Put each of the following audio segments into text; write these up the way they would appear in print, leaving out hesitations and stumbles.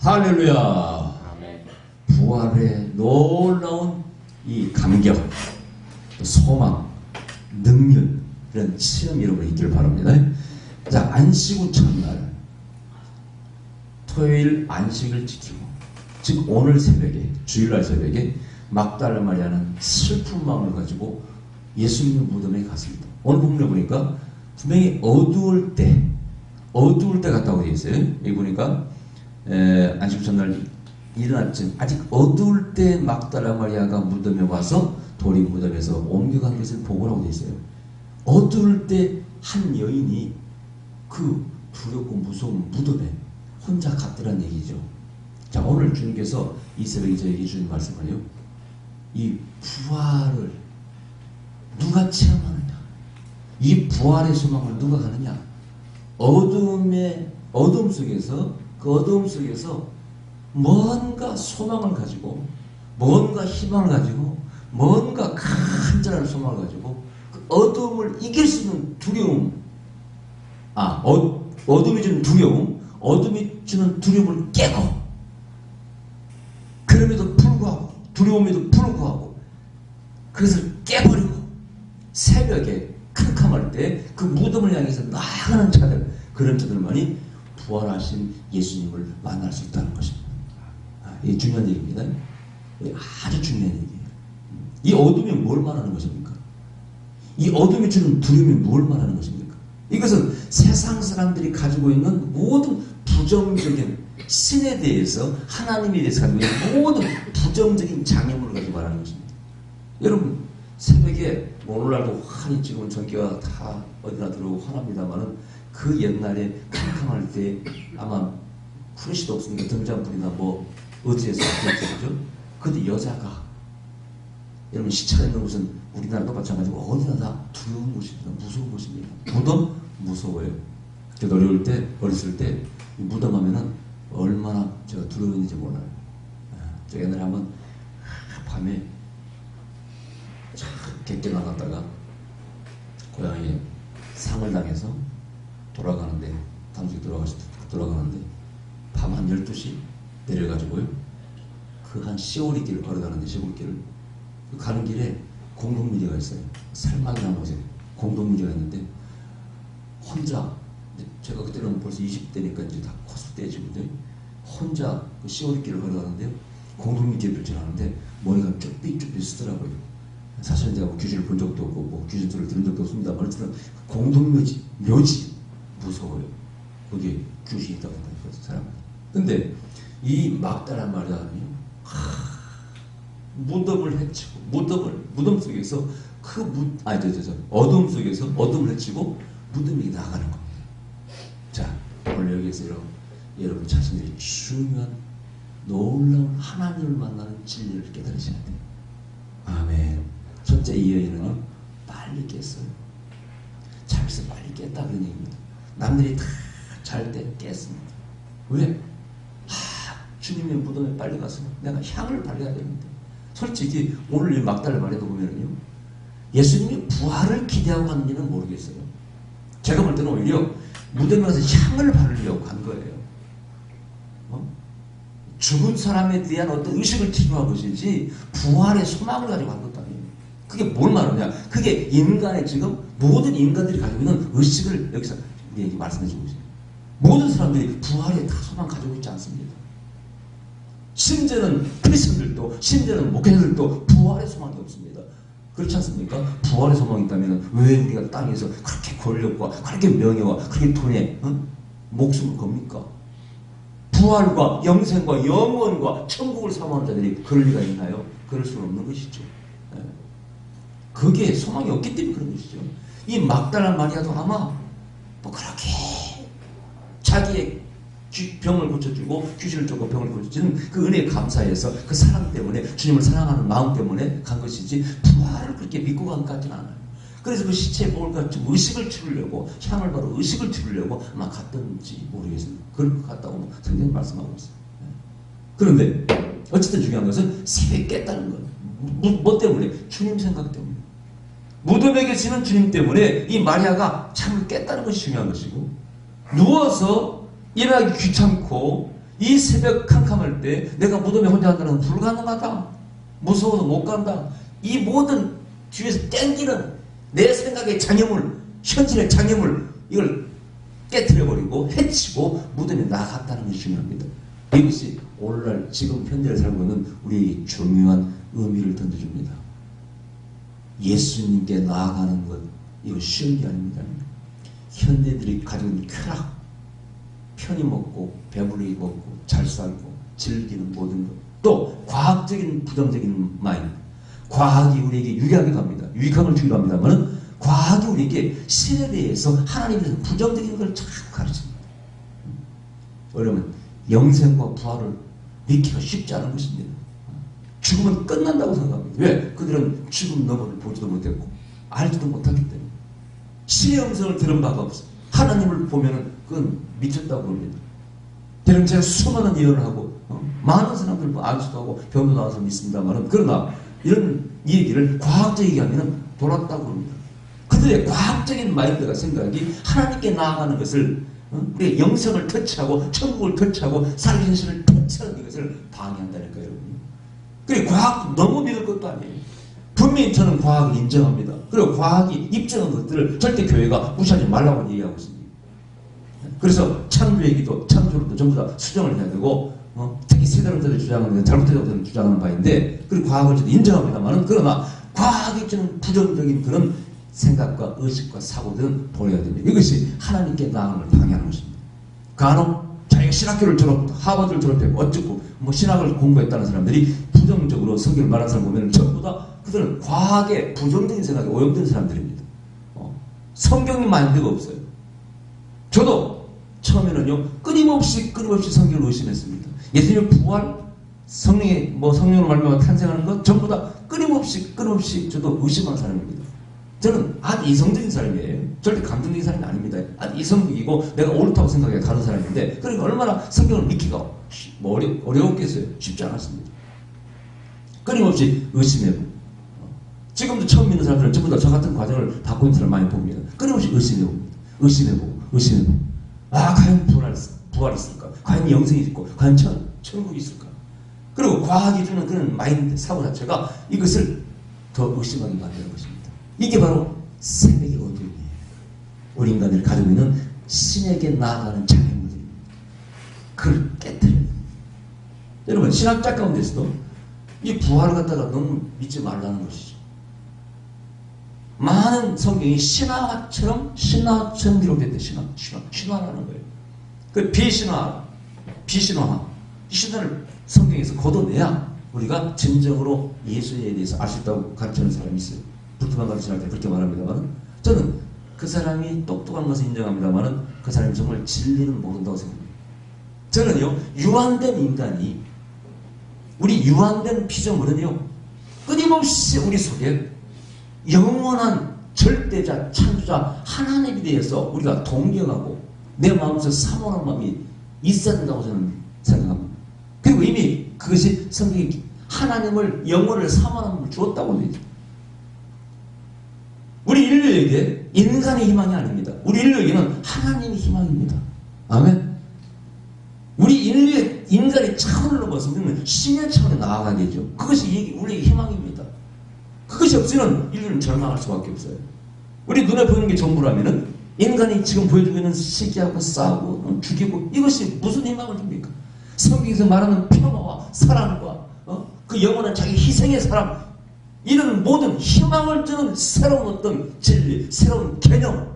할렐루야. 부활의 놀라운 이 감격, 소망, 능력, 이런 체험 여러분이 있기를 바랍니다. 자, 안식 후 첫날 토요일 안식을 지키고, 즉 오늘 새벽에, 주일날 새벽에 막달라 마리아는 슬픈 마음을 가지고 예수님의 무덤에 갔습니다. 오늘 본문에 보니까 분명히 어두울 때 갔다고 되어 있어요. 여기 보니까 안식 후 첫날 일어날 쯤 아직 어두울 때 막달라 마리아가 무덤에 와서 돌이 무덤에서 옮겨간 것을 보고라고 되어 있어요. 어두울 때 한 여인이 그 두렵고 무서운 무덤에 혼자 갔더란 얘기죠. 자, 오늘 주님께서 이 새벽에 저에게 주신 말씀을요, 이 부활을 누가 체험하느냐, 이 부활의 소망을 누가 가느냐, 어둠 속에서, 그 어둠 속에서 뭔가 소망을 가지고, 뭔가 희망을 가지고, 뭔가 간절한 소망을 가지고 그 어둠을 이길 수 있는 두려움, 어둠이 주는 두려움, 어둠이 주는 두려움을 깨고, 그럼에도 불구하고, 두려움에도 불구하고 그것을 깨버리고 새벽에 캄캄할 때 그 무덤을 향해서 나아가는 자들, 그런 자들만이 부활하신 예수님을 만날 수 있다는 것입니다. 이게 중요한 얘기입니다. 아주 중요한 얘기예요. 이 어둠이 뭘 말하는 것입니까? 이 어둠이 주는 두려움이 뭘 말하는 것입니까? 이것은 세상 사람들이 가지고 있는 모든 부정적인 신에 대해서, 하나님에 대해서 가지고 있는 모든 부정적인 장애물을 가지고 말하는 것입니다. 여러분, 새벽에 오늘날도 환히 지금 전기가 다 어디나 들어오고 환합니다만은 그 옛날에 캄캄할 때 아마 후레쉬도 없으니까 등잔불이나 뭐 어디에서 그랬죠. 근데 여자가, 여러분 시차가 있는 곳은 우리나라도 마찬가지고 어디나 다 두려운 곳입니다. 무서운 곳입니다. 무덤 무서워요. 저도 어렸을 때 무덤 하면은 얼마나 제가 두려웠는지 몰라요. 제가 옛날에 한번 밤에 객게 나갔다가 고향에 상을 당해서 돌아가는데, 당시 돌아가는데 밤 한 12시 내려가지고요, 그 한 시오리 길을 걸어가는데, 시골길을 가는 길에 공동묘지가 있어요. 살막이라는 곳에 공동묘지가 있는데, 혼자, 제가 그때는 벌써 20대니까 이제 다 코스 떼지거든요. 혼자 그 시오리 길을 걸어가는데요, 공동묘지를 지나는데 머리가 쭈삐쭈삐 쓰더라고요. 사실은 제가 뭐 귀신을 본 적도 없고 뭐 귀신 소리를 들은 적도 없습니다만, 어쨌든 공동묘지, 묘지 무서워요. 거기에 귀신이 있다고 한다니까, 사람. 근데 이 막달라 마리아는요, 무덤을 해치고, 무덤 속에서 어둠 속에서 어둠을 해치고 무덤이 나가는 겁니다. 자, 오늘 여기에서 여러분 자신들이 중요한 놀라운 하나님을 만나는 진리를 깨달으셔야 돼요. 아멘. 첫째, 이 여인은요, 빨리 깼어요. 자면서 빨리 깼다 그런 얘기입니다. 남들이 다 잘 때 깼습니다. 왜? 주님의 무덤에 빨리 가서 내가 향을 발려야 되는데. 솔직히 오늘 이 막달라 마리아도 보면은요, 예수님이 부활을 기대하고 갔는지는 모르겠어요. 제가 볼 때는 오히려 무덤에 가서 향을 바르려고 간 거예요. 죽은 사람에 대한 어떤 의식을 치료한 것이지 부활의 소망을 가지고 간 것도 아니에요. 그게 뭘 말하냐? 그게 인간의, 지금 모든 인간들이 가지고 있는 의식을 여기서 우리에게 말씀해 주고 있어요. 모든 사람들이 부활의 다 소망 가지고 있지 않습니다. 심지어는 크리스천들도, 심지어는 목회자들도 부활의 소망이 없습니다. 그렇지 않습니까? 부활의 소망이 있다면 왜 우리가 땅에서 그렇게 권력과 그렇게 명예와 그렇게 돈에 목숨을 겁니까? 부활과 영생과 영원과 천국을 사모하는 자들이 그럴 리가 있나요? 그럴 수는 없는 것이죠. 그게 소망이 없기 때문에 그런 것이죠. 이 막달라 마리아도 아마 뭐 그렇게 자기의 병을 고쳐주고, 귀신을 쫓고 병을 고쳐주는 그 은혜에 감사해서 그 사랑 때문에, 주님을 사랑하는 마음 때문에 간 것이지, 부활을 그렇게 믿고 간 것 같지는 않아요. 그래서 그 시체에 뭘 같이 의식을 치르려고, 향을 바로 의식을 치르려고 아마 갔던지 모르겠습니다. 그럴 것 같다고 선생님이 말씀하고 있어요. 그런데 어쨌든 중요한 것은 새벽에 깼다는 거예요. 뭐 때문에? 주님 생각 때문에. 무덤에 계시는 주님 때문에 이 마리아가 잠을 깼다는 것이 중요한 것이고, 누워서 일어나기 귀찮고 이 새벽 캄캄할 때 내가 무덤에 혼자 간다는 건 불가능하다. 무서워서 못 간다. 이 모든 뒤에서 땡기는 내 생각의 장애물, 현실의 장애물, 이걸 깨트려버리고 해치고 무덤에 나갔다는 것이 중요합니다. 이것이 오늘날 지금 현대를 살고 있는 우리에게 중요한 의미를 던져줍니다. 예수님께 나아가는 것, 이거 쉬운 게 아닙니다. 현대들이 가지고 있는 쾌락, 편히 먹고 배불리 먹고 잘 살고 즐기는 모든 것, 또 과학적인 부정적인 마인드, 과학이 우리에게 유리하기도 합니다. 유익함을 주기도 합니다만 과학이 우리에게 신에 대해서 하나님에 대해서 부정적인 걸 자꾸 가르칩니다. 여러분, 영생과 부활을 믿기가 쉽지 않은 것입니다. 죽으면 끝난다고 생각합니다. 왜? 그들은 죽음 너머를 보지도 못했고 알지도 못하기 때문에. 신의 음성을 들은 바가 없어. 하나님을 보면은 그건 미쳤다고 그럽니다. 대령 제가 수많은 예언을 하고 많은 사람들 안수도 하고 병도 나와서 믿습니다만, 그러나 이런 얘기를 과학적이게 하면 돌았다고 합니다. 그들의 과학적인 마인드가 생각이 하나님께 나아가는 것을, 우리의 영성을 터치하고 천국을 터치하고 살신신을 터치하는 이것을 방해한다니까요, 여러분. 그리고 과학도 너무 믿을 것도 아니에요. 분명히 저는 과학을 인정합니다. 그리고 과학이 입증한 것들을 절대 교회가 무시하지 말라고 얘기하고 있습니다. 그래서 창조 얘기도 창조로도 전부 다 수정을 해야 되고, 특히 세대론자들이 주장하는 잘못되다고 주장하는 바인데, 그리고 과학을 저도 인정합니다만, 그러나 과학이 주는 부정적인 그런 생각과 의식과 사고들은 버려야 됩니다. 이것이 하나님께 나아가는 걸 방해하는 것입니다. 간혹 자기가 신학교를 하버드를 졸업했고 어쩌고 신학을 공부했다는 사람들이 부정적으로 성경을 말하는 사람 보면 전부 다 그들은 과학에 부정적인 생각에 오염된 사람들입니다. 성경이 마인드가 없어요. 저도 처음에는요, 끊임없이 성경을 의심했습니다. 예수님의 부활, 성령으로 말미암아 탄생하는 것 전부 다 끊임없이 저도 의심하는 사람입니다. 저는 아주 이성적인 사람이에요. 절대 감정적인 사람이 아닙니다. 아주 이성적이고 내가 옳다고 생각해 가는 사람인데, 그러니까 얼마나 성경을 믿기가 어려웠겠어요. 쉽지 않았습니다. 끊임없이 의심해보고, 지금도 처음 믿는 사람들은 전부 다 저 같은 과정을 받고 있는 사람 많이 봅니다. 끊임없이 의심해보고 과연 부활이 있을까? 과연 영생이 있고 과연 천국이 있을까? 그리고 과학이 주는 그런 마인드, 사고 자체가 이것을 더 의심하게 만드는 것입니다. 이게 바로 새벽의 어둠이에요. 우리 인간들이 가지고 있는 신에게 나아가는 장애물들입니다. 그걸 깨뜨려야 됩니다. 여러분, 신학자 가운데서도 이 부활을 갖다가 너무 믿지 말라는 것이죠. 많은 성경이 신화처럼 기록됐대. 신화라는 거예요. 그 비신화를 성경에서 걷어내야 우리가 진정으로 예수에 대해서 알 수 있다고 가르치는 사람이 있어요. 불투만 가르치는 때 그렇게 말합니다만, 저는 그 사람이 똑똑한 것을 인정합니다만 그 사람이 정말 진리는 모른다고 생각합니다. 저는요, 유한된 인간이, 우리 유한된 피조물은요, 끊임없이 우리 속에 영원한 절대자, 창조자 하나님에 대해서 우리가 동경하고 내 마음에서 사모하는 마음이 있어야 된다고 저는 생각합니다. 그리고 이미 그것이 성경이 하나님을, 영혼을 사모하는 마음을 주었다고 얘기죠. 우리 인류에게 인간의 희망이 아닙니다. 우리 인류에게는 하나님의 희망입니다. 아멘. 우리 인간의 차원을 넘어서 우리는 신의 차원에 나아가야 되죠. 그것이 우리의 희망입니다. 그것이 없이는 인류는 절망할 수밖에 없어요. 우리 눈에 보이는 게 전부라면은 인간이 지금 보여주고 있는 시기하고 싸우고 죽이고, 이것이 무슨 희망을 줍니까? 성경에서 말하는 평화와 사랑과 그 영원한 자기 희생의 사랑, 이런 모든 희망을 주는 새로운 어떤 진리, 새로운 개념,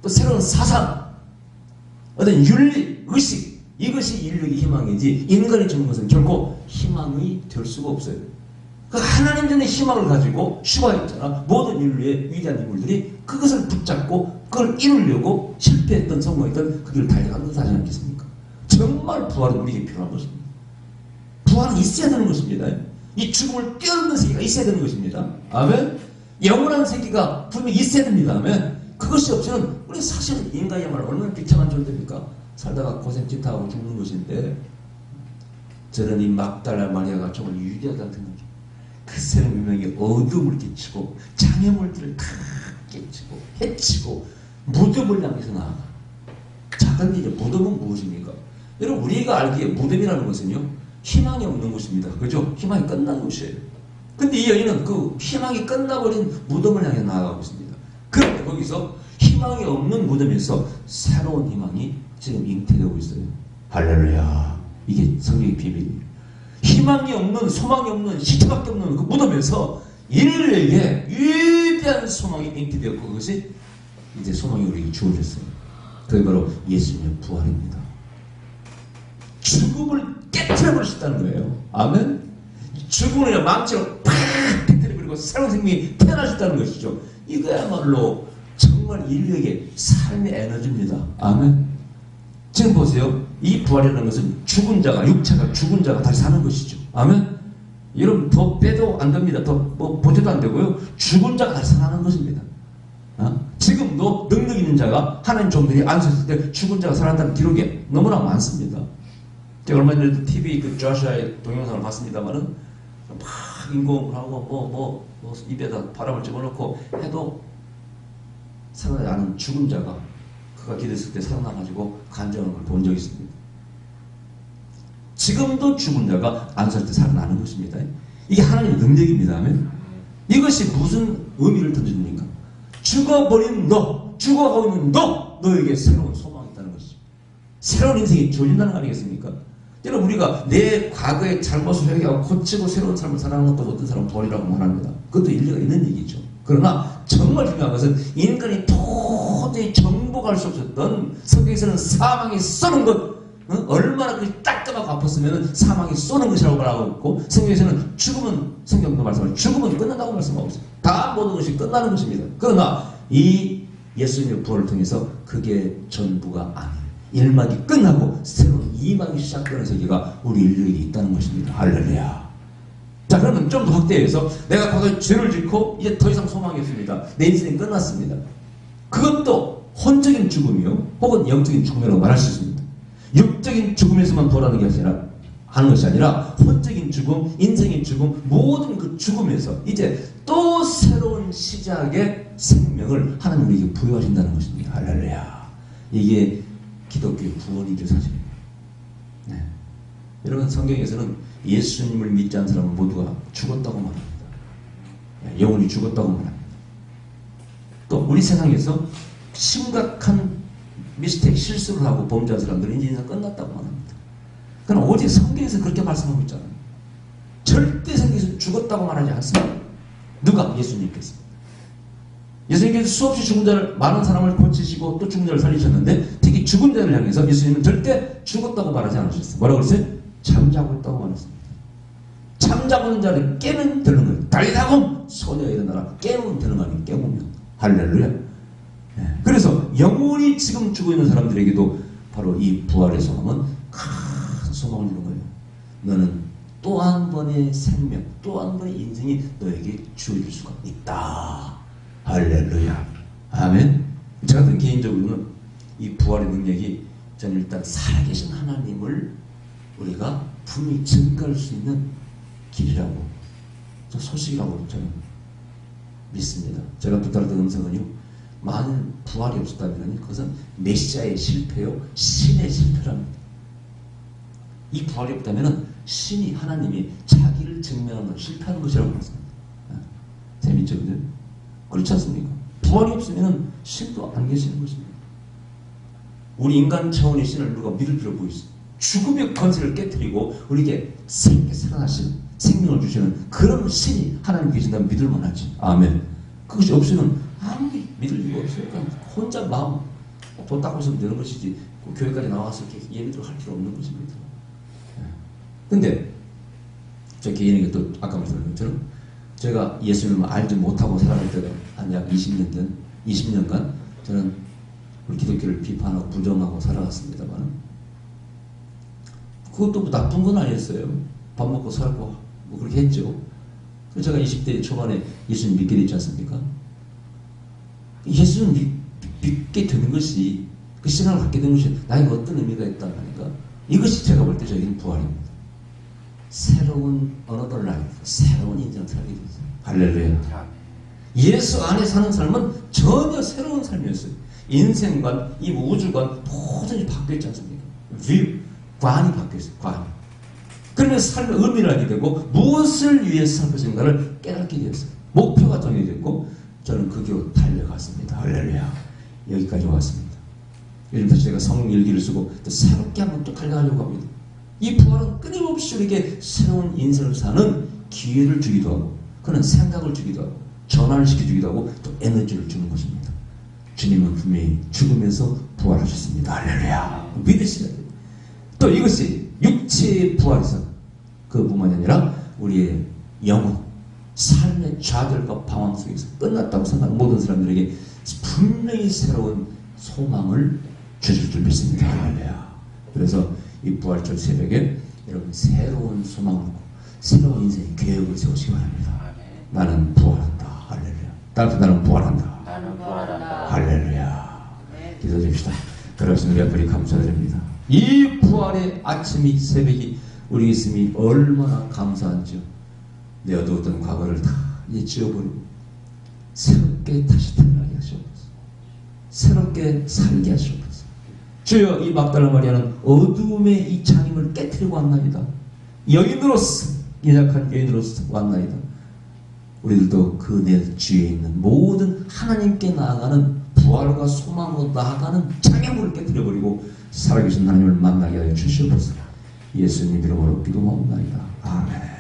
또 새로운 사상, 어떤 윤리, 의식, 이것이 인류의 희망이지, 인간이 주는 것은 결코 희망이 될 수가 없어요. 그 하나님 전에 희망을 가지고 슈화했잖아. 모든 인류의 위대한 인물들이 그것을 붙잡고 그걸 이루려고 실패했던, 성공했던 그 길을 달려가는 것이 아니지 않겠습니까? 정말 부활은 우리에게 필요한 것입니다. 부활은 있어야 되는 것입니다. 이 죽음을 뛰어넘는 세계가 있어야 되는 것입니다. 아멘. 영원한 세계가 분명히 있어야 됩니다. 아멘. 그것이 없이는 우리 사실은 인간이야말로 얼마나 비참한 존재입니까? 살다가 고생짓하고 죽는 것인데, 저는 이 막달라 마리아가 정말 위대하다는 생각이, 그 생명에 어둠을 끼치고 장애물들을 다 끼치고 해치고 무덤을 향해서 나아가. 작은 일에 무덤은 무엇입니까? 여러분, 우리가 알기에 무덤이라는 것은요, 희망이 없는 곳입니다. 그죠? 희망이 끝난 곳이에요. 근데 이 여인은 그 희망이 끝나버린 무덤을 향해 나아가고 있습니다. 그런데 거기서 희망이 없는 무덤에서 새로운 희망이 지금 잉태되고 있어요. 할렐루야. 이게 성경의 비밀이에요. 희망이 없는, 소망이 없는, 시체밖에 없는 그 무덤에서 인류에게 위대한 소망이 잉태되었고, 그것이 이제 소망이 우리에게 주어졌어요. 그게 바로 예수님의 부활입니다. 죽음을 깨트려버리셨다는 거예요. 아멘? 죽음을 망치로 팍 깨트려버리고 새로운 생명이 태어나셨다는 것이죠. 이거야말로 정말 인류에게 삶의 에너지입니다. 아멘? 지금 보세요. 이 부활이라는 것은 죽은 자가, 육체가 죽은 자가 다시 사는 것이죠. 아멘? 여러분, 더 빼도 안 됩니다. 더 보태도 안 되고요. 죽은 자가 다시 살아나는 것입니다. 지금도 능력 있는 자가 하나님 종들이 안수했을 때 죽은 자가 살아난다는 기록이 너무나 많습니다. 제가 얼마 전에도 TV 그 조슈아의 동영상을 봤습니다만은 막 인공을 하고 입에다 바람을 집어넣고 해도 살아나지 않은 죽은 자가 그가 기도했을 때 살아나가지고 간증하는 걸 본 적이 있습니다. 지금도 죽은 자가 안수할 때 살아나는 것입니다. 이게 하나님의 능력입니다. 아멘? 이것이 무슨 의미를 던집니까? 죽어버린 너, 죽어가고 있는 너에게 새로운 소망이 있다는 것이죠. 새로운 인생이 주어진다는 거 아니겠습니까? 여러분, 우리가 내 과거의 잘못을 회개하고 고치고 새로운 삶을 살아가는 것도 어떤 사람은 벌이라고 말합니다. 그것도 일리가 있는 얘기죠. 그러나 정말 중요한 것은 인간이 도저히 정복할 수 없었던, 성경에서는 사망이 쏘는 것, 얼마나 그 따끔하고 아팠으면 사망이 쏘는 것이라고 말하고 있고, 성경에서는 죽음은, 성경도 말씀하죠. 죽음은 끝난다고 말씀하고 있어요. 다 모든 것이 끝나는 것입니다. 그러나 이 예수님의 부활을 통해서 그게 전부가 아니에요. 1막이 끝나고 새로운 2막이 시작되는 세계가 우리 인류에게 있다는 것입니다. 할렐루야. 자, 그러면 좀 더 확대해서 내가 과거에 죄를 짓고 이제 더 이상 소망이 없습니다. 내 인생이 끝났습니다. 그것도 혼적인 죽음이요, 혹은 영적인 죽음이라고 말할 수 있습니다. 육적인 죽음에서만 돌아가는 게 아니라 하는 것이 아니라 혼적인 죽음, 인생의 죽음, 모든 그 죽음에서 이제 또 새로운 시작의 생명을 하나님 우리에게 부여하신다는 것입니다. 할렐루야. 이게 기독교의 구원이죠, 사실입니다. 네. 여러분, 성경에서는 예수님을 믿지 않는 사람은 모두가 죽었다고 말합니다. 영혼이 죽었다고 말합니다. 또 우리 세상에서 심각한 미스테이크, 실수를 하고 범죄한 사람들은 이제 인생 끝났다고 말합니다. 그러나 오직 성경에서 그렇게 말씀하고 있잖아요. 절대 성경에서 죽었다고 말하지 않습니다. 누가? 예수님께서. 예수님께서 수없이 죽은 자를, 많은 사람을 고치시고 또 죽은 자를 살리셨는데, 특히 죽은 자를 향해서 예수님은 절대 죽었다고 말하지 않으셨어요. 뭐라고 그랬어요? 잠자고 있다고 말했습니다. 잠자고 있는 자를 깨면 되는 거예요. 달리다곰 소녀가 일어나라. 깨우면 되는 거 아니에요? 깨우면. 할렐루야. 네. 그래서 영원히 지금 죽어 있는 사람들에게도 바로 이 부활의 소망은 큰 소망을 주는 거예요. 너는 또 한 번의 생명, 또 한 번의 인생이 너에게 주어질 수가 있다. 할렐루야. 아멘. 저 같은 개인적으로는 이 부활의 능력이 저는 일단 살아계신 하나님을 우리가 분명히 증거할 수 있는 길이라고, 저 소식이라고 저는 믿습니다. 제가 부탁했던 음성은요, 만일 부활이 없었다면 그것은 메시아의 실패요, 신의 실패랍니다. 이 부활이 없다면 신이, 하나님이 자기를 증명하는 실패하는 것이라고 말씀합니다. 재밌죠? 그죠? 그렇지 않습니까? 부활이 없으면 신도 안 계시는 것입니다. 우리 인간 차원의 신을 누가 믿을 필요 보이죠? 죽음의 권세를 깨뜨리고 우리에게 새롭게 살아나신 생명을 주시는 그런 신이 하나님 계신다면 믿을 만하지. 아멘. 그것이 없으면 아무리 믿을 이유가 없어요. 그냥 혼자 마음 돈 닦고 있으면 되는 것이지, 그 교회까지 나와서 이렇게 예배를 할 필요 없는 것입니다. 근데 저 개인에게 또 아까 말씀드린 것처럼 제가 예수님을 알지 못하고 살아갈 때가 한 약 20년간 저는 우리 기독교를 비판하고 부정하고 살아갔습니다만, 그것도 뭐 나쁜 건 아니었어요. 밥 먹고 살고 뭐 그렇게 했죠. 그래서 제가 20대 초반에 예수님 믿게 됐지 않습니까? 예수님 믿게 되는 것이, 그 신앙을 갖게 되는 것이 나에게 어떤 의미가 있다는 거니까, 이것이 제가 볼 때 저에게는 부활입니다. 새로운 another life, 새로운 인생을 살게 됐어요. 할렐루야. 예수 안에 사는 삶은 전혀 새로운 삶이었어요. 인생관, 이 우주관 모든이 바뀌었지 않습니까? 뷰, 관이 바뀌었어요. 관. 그러면서 삶의 의미를 알게 되고 무엇을 위해서 살 것인가를 깨닫게 되었어요. 목표가 정해졌고 저는 그 길로 달려갔습니다. 할렐루야. 여기까지 왔습니다. 요즘 제가 성령 일기를 쓰고 또 새롭게 한번 또 달려가려고 합니다. 이 부활은 끊임없이 우리에게 새로운 인생을 사는 기회를 주기도 하고 그는 생각을 주기도 하고 전환을 시켜주기도 하고 또 에너지를 주는 것입니다. 주님은 분명히 죽으면서 부활하셨습니다. 할렐루야. 믿으시라. 또 이것이 육체의 부활에서 그뿐만이 아니라 우리의 영혼, 삶의 좌절과 방황 속에서 끝났다고 생각하는 모든 사람들에게 분명히 새로운 소망을 주실 줄 믿습니다. 할렐루야. 그래서 이 부활절 새벽에 여러분 새로운 소망을 놓고 새로운 인생의 계획을 세우시기 바랍니다. 나는 부활한다. 할렐루야. 따라서 나는 부활한다. 나는 부활한다. 할렐루야. 기도해 줍시다. 그러신 우리 아버지 감사드립니다. 이 부활의 아침이 새벽이 우리 있음이 얼마나 감사한지요. 내 어두웠던 과거를 다 이제 지워버리고 새롭게 다시 태어나게 하시옵소서. 새롭게 살게 하시옵소서. 주여 이 막달라 마리아는 어두움의 이 장임을 깨뜨리고 왔나이다. 여인으로서 연약한 여인으로서 왔나이다. 우리들도 그 내 주위에 있는 모든 하나님께 나아가는 부활과 소망으로 나아가는 장애물을 깨뜨려버리고 살아계신 하나님을 만나게 하여 주시옵소서. 예수님 이름으로 기도하옵나이다. 아멘.